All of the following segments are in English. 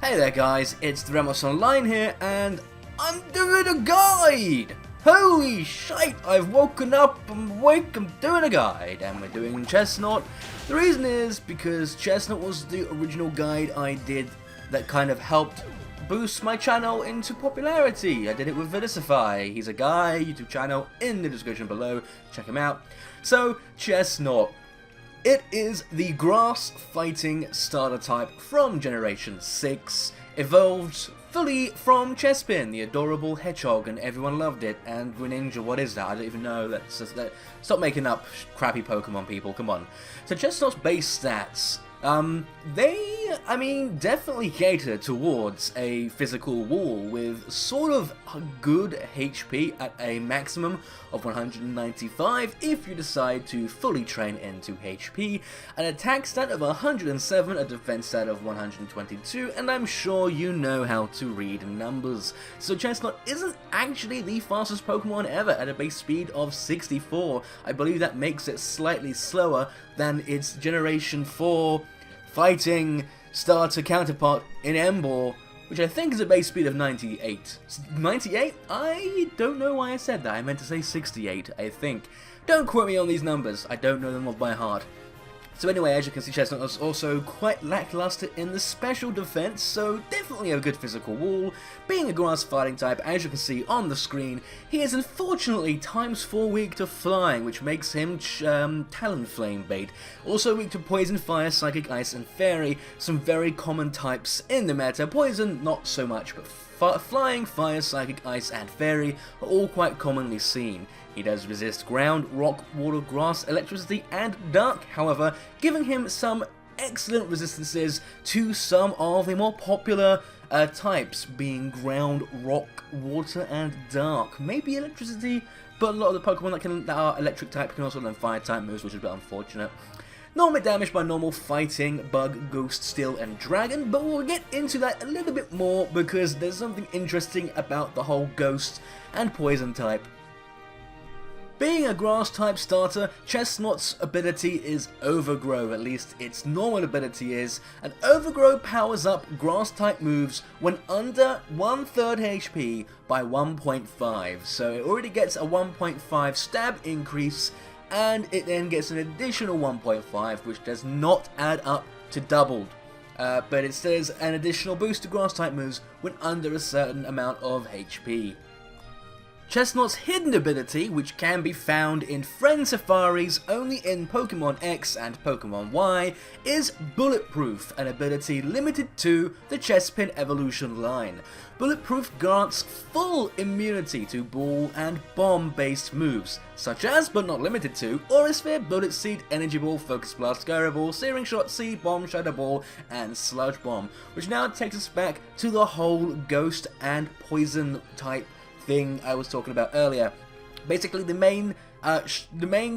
Hey there guys, it's TheRamosOnline here, and I'm doing a guide! Holy shite, I've woken up, I'm doing a guide, and we're doing Chesnaught. The reason is because Chesnaught was the original guide I did that kind of helped boost my channel into popularity. I did it with Vidicify. He's a guy, YouTube channel in the description below, check him out. So, Chesnaught. It is the grass fighting starter type from Generation 6, evolved fully from Chespin, the adorable hedgehog, and everyone loved it. And Greninja, what is that? I don't even know. Stop making up crappy Pokemon, people, come on. So Chesnaught's base stats, they definitely cater towards a physical wall with sort of a good HP at a maximum of 195 if you decide to fully train into HP, an attack stat of 107, a defense stat of 122, and I'm sure you know how to read numbers. So Chesnaught isn't actually the fastest Pokemon ever at a base speed of 64. I believe that makes it slightly slower than its Generation 4 fighting starter counterpart in Emboar, which I think is a base speed of 98. 98? I don't know why I said that. I meant to say 68, I think. Don't quote me on these numbers. I don't know them off by heart. So anyway, as you can see, Chesnaught is also quite lackluster in the special defense, so definitely a good physical wall. Being a grass fighting type, as you can see on the screen, he is unfortunately ×4 weak to flying, which makes him Talonflame bait. Also weak to poison, fire, psychic, ice, and fairy, some very common types in the meta. Poison, not so much, but flying, fire, psychic, ice, and fairy are all quite commonly seen. He does resist ground, rock, water, grass, electricity, and dark, however, giving him some excellent resistances to some of the more popular types, being ground, rock, water, and dark. Maybe electricity, but a lot of the Pokemon that are electric type can also learn fire type moves, which is a bit unfortunate. Normally damaged by normal fighting, bug, ghost, steel, and dragon, but we'll get into that a little bit more because there's something interesting about the whole ghost and poison type. Being a grass type starter, Chesnaught's ability is Overgrow, at least its normal ability is, and Overgrow powers up grass type moves when under 1/3 HP by 1.5, so it already gets a 1.5 stab increase, and it then gets an additional 1.5, which does not add up to doubled. But it says an additional boost to grass type moves when under a certain amount of HP. Chesnaught's hidden ability, which can be found in Friend Safaris only in Pokémon X and Pokémon Y, is Bulletproof, an ability limited to the Chespin evolution line. Bulletproof grants full immunity to ball and bomb based moves, such as, but not limited to, Aura Sphere, Bullet Seed, Energy Ball, Focus Blast, Gyro Ball, Searing Shot, Seed Bomb, Shadow Ball, and Sludge Bomb, which now takes us back to the whole Ghost and Poison type thing I was talking about earlier. Basically, the main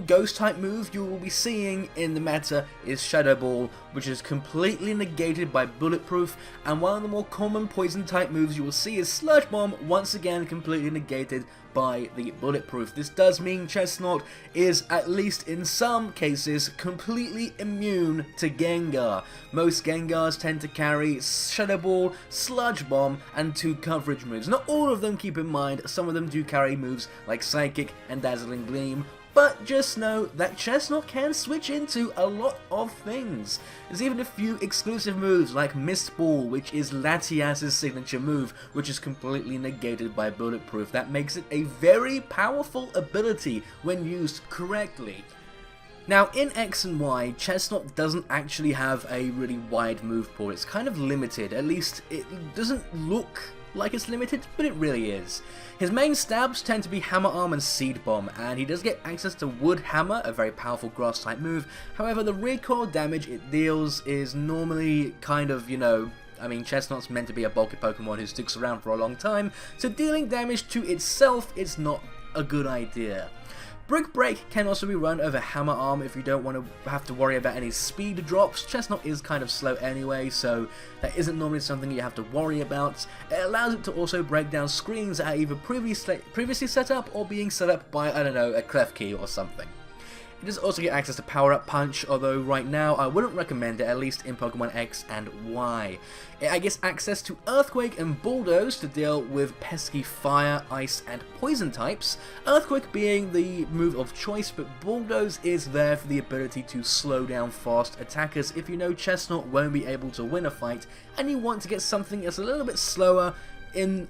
ghost type move you will be seeing in the meta is Shadow Ball, which is completely negated by Bulletproof, and one of the more common poison type moves you will see is Sludge Bomb, once again completely negated by the Bulletproof. This does mean Chesnaught is, at least in some cases, completely immune to Gengar. Most Gengars tend to carry Shadow Ball, Sludge Bomb, and 2 coverage moves. Not all of them, keep in mind, some of them do carry moves like Psychic and Dazzling Gleam, but just know that Chesnaught can switch into a lot of things. There's even a few exclusive moves like Mist Ball, which is Latias's signature move, which is completely negated by Bulletproof. That makes it a very powerful ability when used correctly. Now, in X and Y, Chesnaught doesn't actually have a really wide move pool. It's kind of limited, at least it doesn't look like it's limited, but it really is. His main stabs tend to be Hammer Arm and Seed Bomb, and he does get access to Wood Hammer, a very powerful grass type move. However, the recoil damage it deals is normally kind of, Chesnaught's meant to be a bulky Pokemon who sticks around for a long time, so dealing damage to itself is not a good idea. Brick Break can also be run over Hammer Arm if you don't want to have to worry about any speed drops. Chesnaught is kind of slow anyway, so that isn't normally something you have to worry about. It allows it to also break down screens that are either previously set up or being set up by, I don't know, a Klefki or something. It does also get access to Power Up Punch, although right now I wouldn't recommend it, at least in Pokemon X and Y. It gets access to Earthquake and Bulldoze to deal with pesky Fire, Ice and Poison types, Earthquake being the move of choice, but Bulldoze is there for the ability to slow down fast attackers if you know Chesnaught won't be able to win a fight and you want to get something that's a little bit slower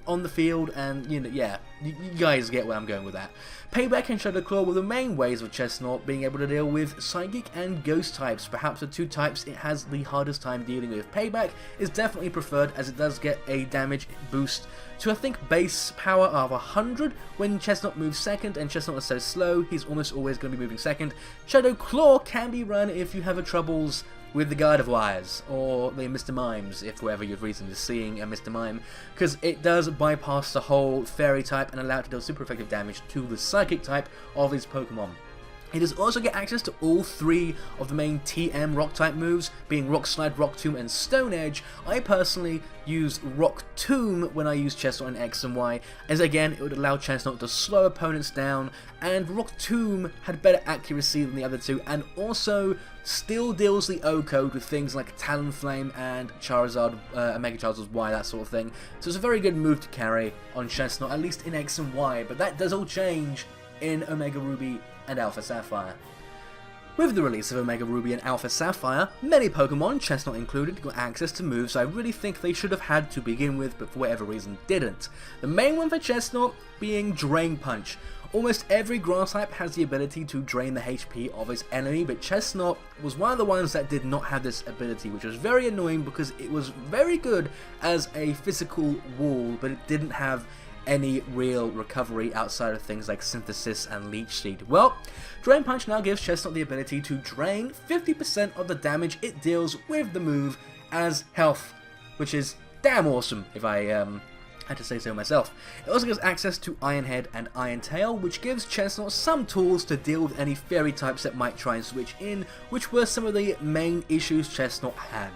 on the field, and you guys get where I'm going with that. Payback and Shadow Claw were the main ways of Chesnaught being able to deal with Psychic and Ghost types, perhaps the two types it has the hardest time dealing with. Payback is definitely preferred as it does get a damage boost to I think base power of 100 when Chesnaught moves second, and Chesnaught is so slow he's almost always going to be moving second. Shadow Claw can be run if you have troubles with the Guide of Wires, or the Mr. Mimes, if whoever you've recently seeing a Mr. Mime, because it does bypass the whole Fairy type and allow it to deal super effective damage to the Psychic type of his Pokemon. It does also get access to all three of the main TM Rock type moves, being Rock Slide, Rock Tomb and Stone Edge. I personally use Rock Tomb when I use Chesnaught in X and Y, as again it would allow Chesnaught to slow opponents down, and Rock Tomb had better accuracy than the other two, and also still deals the O-code with things like Talonflame and Charizard, Mega Charizard's Y, that sort of thing. So it's a very good move to carry on Chesnaught, at least in X and Y, but that does all change in Omega Ruby and Alpha Sapphire. With the release of Omega Ruby and Alpha Sapphire, many Pokemon, Chesnaught included, got access to moves I really think they should have had to begin with, but for whatever reason didn't. The main one for Chesnaught being Drain Punch. Almost every grass type has the ability to drain the HP of its enemy, but Chesnaught was one of the ones that did not have this ability, which was very annoying because it was very good as a physical wall, but it didn't have any real recovery outside of things like Synthesis and Leech Seed. Well, Drain Punch now gives Chesnaught the ability to drain 50% of the damage it deals with the move as health, which is damn awesome if I had to say so myself. It also gives access to Iron Head and Iron Tail, which gives Chesnaught some tools to deal with any Fairy types that might try and switch in, which were some of the main issues Chesnaught had.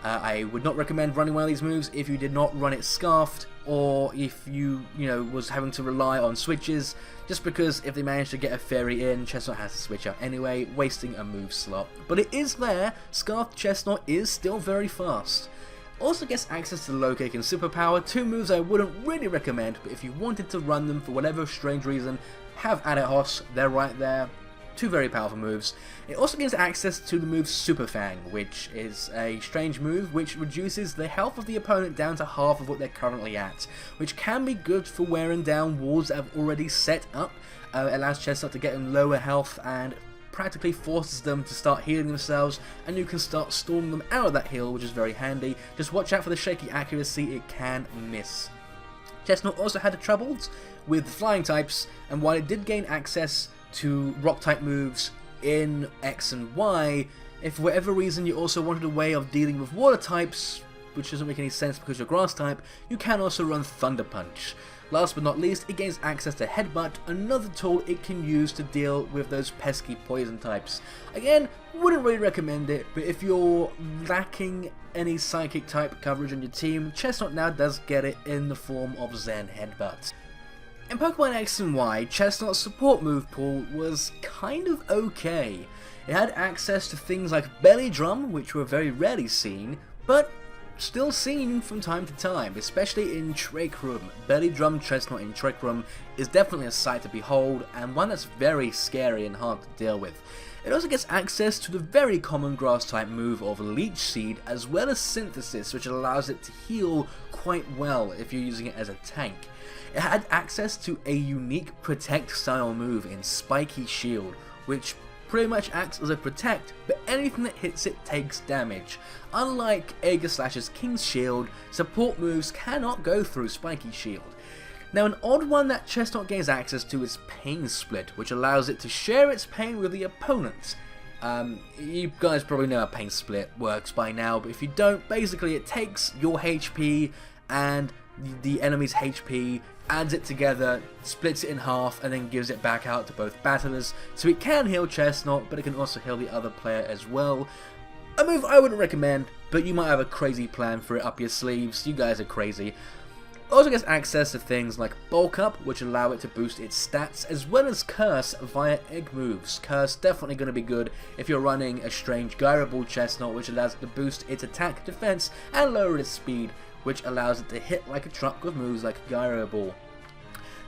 I would not recommend running one of these moves if you did not run it Scarfed, or if you was having to rely on switches, just because if they manage to get a Fairy in, Chesnaught has to switch out anyway, wasting a move slot. But it is there, Scarfed Chesnaught is still very fast. Also gets access to Low Kick and Superpower, two moves I wouldn't really recommend, but if you wanted to run them for whatever strange reason, have Adihos, they're right there. Two very powerful moves. It also gives access to the move Super Fang, which is a strange move which reduces the health of the opponent down to half of what they're currently at, which can be good for wearing down walls that have already set up. It allows Chesnaught to get in lower health and practically forces them to start healing themselves, and you can start storming them out of that heal, which is very handy. Just watch out for the shaky accuracy, it can miss. Chesnaught also had troubles with flying types, and while it did gain access to rock type moves in X and Y, if for whatever reason you also wanted a way of dealing with water types, which doesn't make any sense because you're grass type, you can also run Thunder Punch. Last but not least, it gains access to Headbutt, another tool it can use to deal with those pesky poison types. Again, wouldn't really recommend it, but if you're lacking any psychic type coverage on your team, Chesnaught now does get it in the form of Zen Headbutt. In Pokemon X and Y, Chesnaught's support move pool was kind of okay. It had access to things like Belly Drum, which were very rarely seen, but still seen from time to time, especially in Trick Room. Belly Drum Chesnaught in Trick Room is definitely a sight to behold, and one that's very scary and hard to deal with. It also gets access to the very common grass type move of Leech Seed, as well as Synthesis, which allows it to heal quite well if you're using it as a tank. It had access to a unique Protect style move in Spiky Shield, which pretty much acts as a protect, but anything that hits it takes damage. Unlike Aegislash's King's Shield, support moves cannot go through Spiky Shield. Now, an odd one that Chesnaught gains access to is Pain Split, which allows it to share its pain with the opponent. You guys probably know how Pain Split works by now, but if you don't, basically it takes your HP and the enemy's HP, adds it together, splits it in half, and then gives it back out to both battlers. So it can heal Chesnaught, but it can also heal the other player as well. A move I wouldn't recommend, but you might have a crazy plan for it up your sleeves. You guys are crazy. also gets access to things like Bulk Up, which allow it to boost its stats, as well as Curse via egg moves. Curse definitely going to be good if you're running a strange Gyro Ball Chesnaught, which allows it to boost its attack, defense, and lower its speed, which allows it to hit like a truck with moves like Gyro Ball.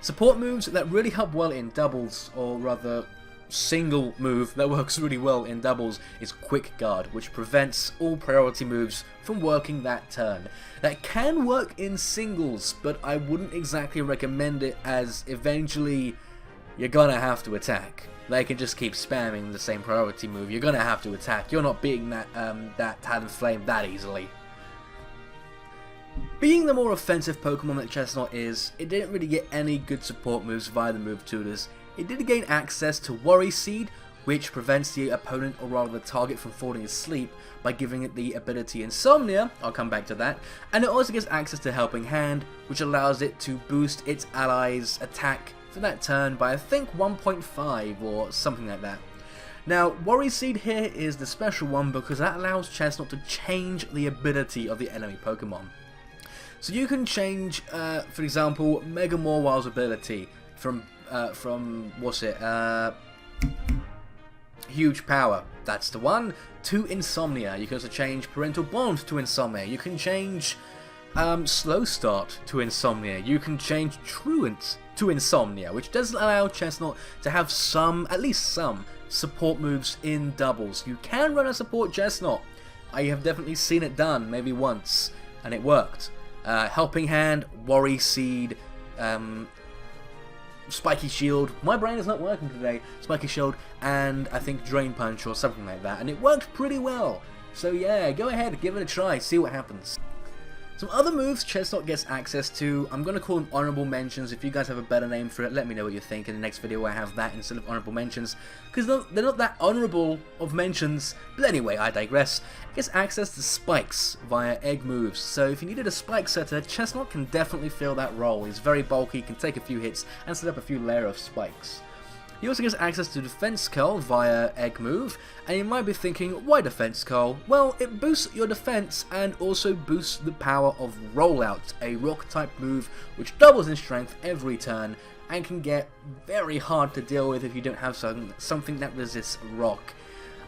Support moves that really help well in doubles, or rather single move that works really well in doubles, is Quick Guard, which prevents all priority moves from working that turn. That can work in singles, but I wouldn't exactly recommend it, as eventually you're gonna have to attack. They can just keep spamming the same priority move. You're gonna have to attack. You're not beating that Talonflame that easily. Being the more offensive Pokemon that Chesnaught is, it didn't really get any good support moves via the move tutors. It did gain access to Worry Seed, which prevents the opponent, or rather the target, from falling asleep by giving it the ability Insomnia. I'll come back to that. And it also gets access to Helping Hand, which allows it to boost its allies' attack for that turn by I think 1.5 or something like that. Now, Worry Seed here is the special one because that allows Chesnaught to change the ability of the enemy Pokemon. So you can change, for example, Mega Mawil's ability from what's it, Huge Power, that's the one, to Insomnia. You can also change Parental Bond to Insomnia. You can change Slow Start to Insomnia. You can change Truant to Insomnia, which does allow Chesnaught to have some, at least some, support moves in doubles. You can run a support Chesnaught. I have definitely seen it done, maybe once, and it worked. Helping Hand, Worry Seed, Spiky Shield, my brain is not working today, Spiky Shield, and I think Drain Punch or something like that, and it worked pretty well. So yeah, go ahead, give it a try, see what happens. Some other moves Chesnaught gets access to, I'm going to call them honorable mentions. If you guys have a better name for it, let me know what you think in the next video where I have that instead of honorable mentions, because they're not that honorable of mentions. But anyway, I digress. It gets access to spikes via egg moves, so if you needed a spike setter, Chesnaught can definitely fill that role. He's very bulky, can take a few hits and set up a few layers of spikes. He also gets access to Defense Curl via Egg Move, and you might be thinking, why Defense Curl? Well, it boosts your defense and also boosts the power of Rollout, a rock type move which doubles in strength every turn and can get very hard to deal with if you don't have something that resists rock.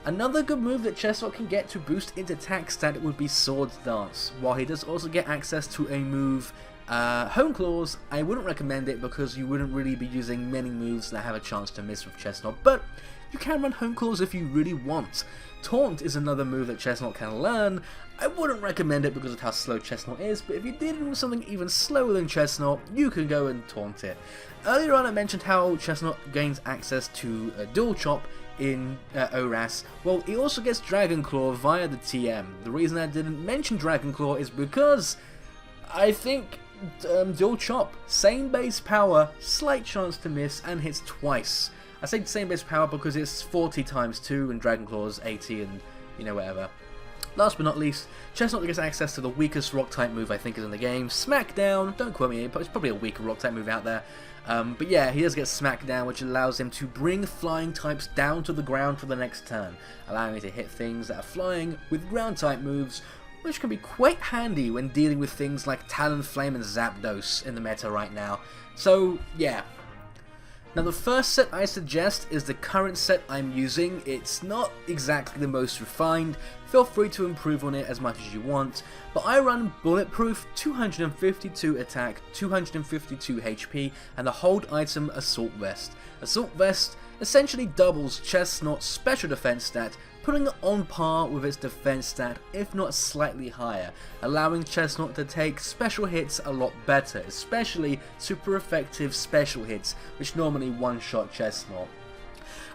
Another good move that Chesnaught can get to boost its attack stat would be Swords Dance, while he does also get access to a move Home Claws. I wouldn't recommend it because you wouldn't really be using many moves that have a chance to miss with Chesnaught, but you can run Home Claws if you really want. Taunt is another move that Chesnaught can learn. I wouldn't recommend it because of how slow Chesnaught is, but if you did something even slower than Chesnaught, you can go and taunt it. Earlier on I mentioned how Chesnaught gains access to Dual Chop in ORAS. Well, he also gets Dragon Claw via the TM. The reason I didn't mention Dragon Claw is because I think Dual Chop, same base power, slight chance to miss, and hits twice. I say same base power because it's 40 times 2 and Dragon Claw is 80 and, you know, whatever. Last but not least, Chesnaught gets access to the weakest rock type move I think is in the game, Smackdown. Don't quote me, but it's probably a weaker rock type move out there. But yeah, he does get Smackdown, which allows him to bring flying types down to the ground for the next turn, allowing him to hit things that are flying with ground type moves, which can be quite handy when dealing with things like Talonflame and Zapdos in the meta right now. So yeah. Now the first set I suggest is the current set I'm using. It's not exactly the most refined, feel free to improve on it as much as you want, but I run Bulletproof, 252 attack, 252 HP, and the hold item Assault Vest. Assault Vest essentially doubles Chesnaught's special defense stat, putting it on par with its defense stat, if not slightly higher, allowing Chesnaught to take special hits a lot better, especially super effective special hits, which normally one-shot Chesnaught.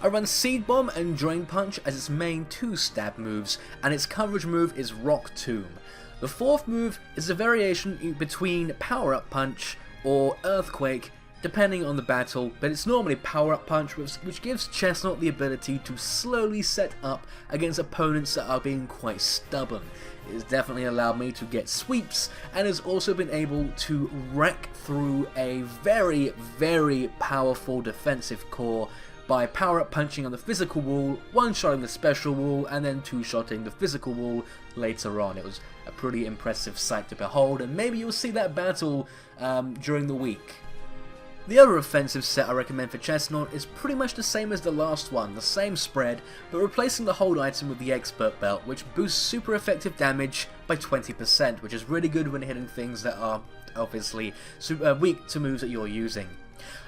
I run Seed Bomb and Drain Punch as its main 2 stab moves, and its coverage move is Rock Tomb. The fourth move is a variation between Power Up Punch or Earthquake, depending on the battle, but it's normally Power Up Punch, which gives Chesnaught the ability to slowly set up against opponents that are being quite stubborn. It has definitely allowed me to get sweeps, and has also been able to wreck through a very, very powerful defensive core by Power Up Punching on the physical wall, one-shotting the special wall, and then two-shotting the physical wall later on. It was a pretty impressive sight to behold, and maybe you'll see that battle during the week. The other offensive set I recommend for Chesnaught is pretty much the same as the last one, the same spread, but replacing the hold item with the expert belt, which boosts super effective damage by 20%, which is really good when hitting things that are obviously weak to moves that you're using.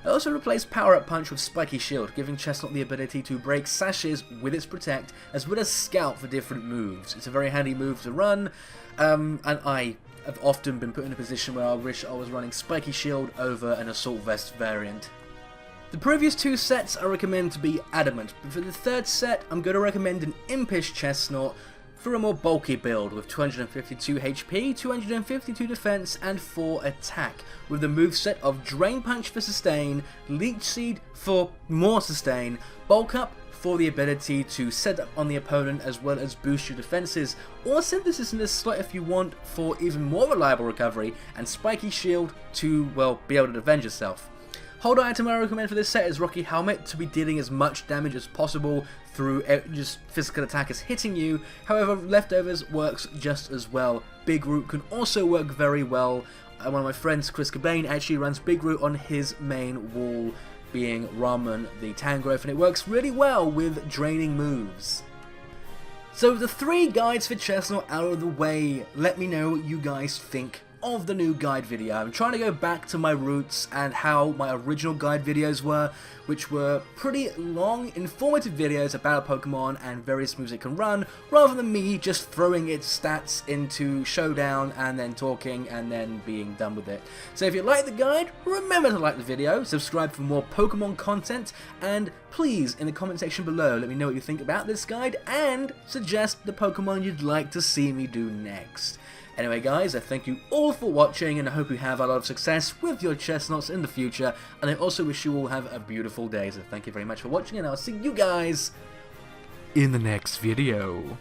I also replaced Power Up Punch with Spiky Shield, giving Chesnaught the ability to break sashes with its Protect, as well as Scout for different moves. It's a very handy move to run, and I've often been put in a position where I wish I was running Spiky Shield over an Assault Vest variant. The previous two sets I recommend to be adamant, but for the third set I'm going to recommend an Impish Chesnaught for a more bulky build with 252 HP, 252 defense, and 4 attack, with the moveset of Drain Punch for sustain, Leech Seed for more sustain, Bulk Up for the ability to set up on the opponent as well as boost your defenses, or Synthesis in this slot if you want for even more reliable recovery, and Spiky Shield to, well, be able to defend yourself. Hold item I recommend for this set is Rocky Helmet to be dealing as much damage as possible through just physical attackers hitting you. However, Leftovers works just as well. Big Root can also work very well. One of my friends, Chris Cobain, actually runs Big Root on his main wall, being Ramos the Tangrowth, and it works really well with draining moves. So with the 3 guides for Chesnaught out of the way, let me know what you guys think of the new guide video. I'm trying to go back to my roots and how my original guide videos were, which were pretty long, informative videos about a Pokemon and various moves it can run, rather than me just throwing its stats into Showdown and then talking and then being done with it. So if you like the guide, remember to like the video, subscribe for more Pokemon content, and please, in the comment section below, let me know what you think about this guide and suggest the Pokemon you'd like to see me do next. Anyway guys, I thank you all for watching, and I hope you have a lot of success with your Chesnaughts in the future, and I also wish you all have a beautiful day. So thank you very much for watching, and I'll see you guys in the next video.